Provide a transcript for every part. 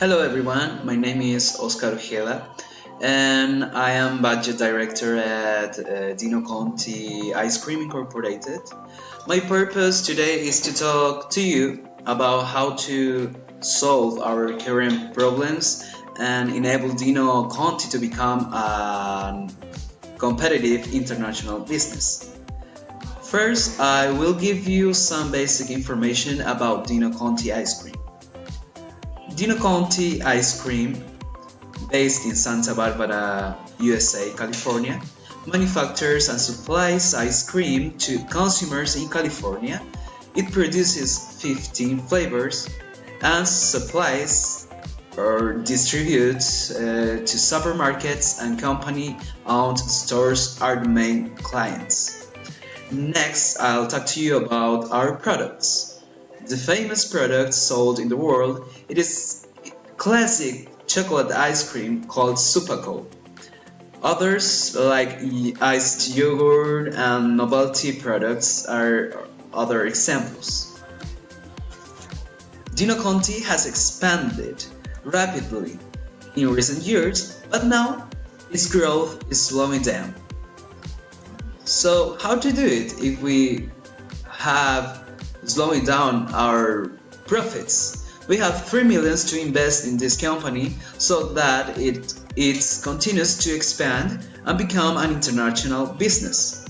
Hello everyone, my name is Oscar Ojeda and I am budget director at Dino Conti Ice Cream Incorporated. My purpose today is to talk to you about how to solve our current problems and enable Dino Conti to become a competitive international business. First, I will give you some basic information about Dino Conti Ice Cream. Dino Conti Ice Cream, based in Santa Barbara, USA, California, manufactures and supplies ice cream to consumers in California. It produces 15 flavors and supplies or distributes to supermarkets and company-owned stores are the main clients. Next, I'll talk to you about our products. The famous product sold in the world, it is classic chocolate ice cream called Supaco. Others like iced yogurt and novelty products are other examples. Dino Conti has expanded rapidly in recent years, but now its growth is slowing down. So how to do it if we have slowing down our profits? We have 3 million to invest in this company so that it continues to expand and become an international business.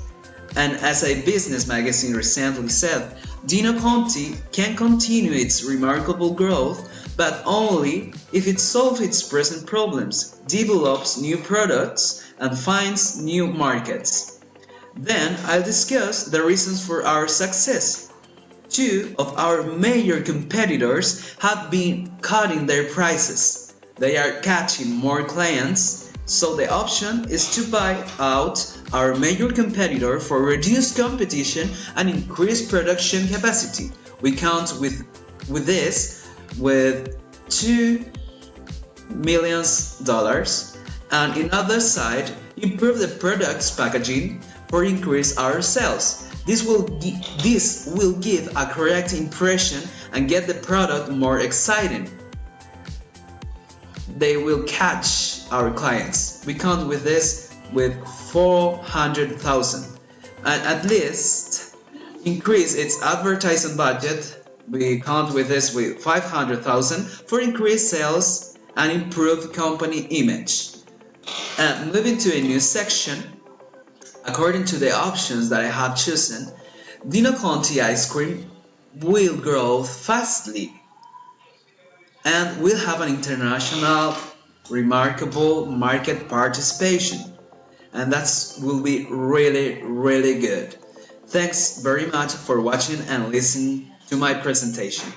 And as a business magazine recently said, Dino Conti can continue its remarkable growth, but only if it solves its present problems, develops new products, and finds new markets. Then I'll discuss the reasons for our success. Two of our major competitors have been cutting their prices. They are catching more clients, so the option is to buy out our major competitor for reduced competition and increased production capacity. We count with $2 million, and in other side, improve the product's packaging for increase our sales. This will give a correct impression and get the product more exciting. They will catch our clients. We count with this with 400,000 and at least increase its advertising budget. We count with this with 500,000 for increased sales and improved company image. And moving to a new section, according to the options that I have chosen, Dino Conti ice cream will grow fastly and will have an international remarkable market participation, and that will be really good. Thanks very much for watching and listening to my presentation.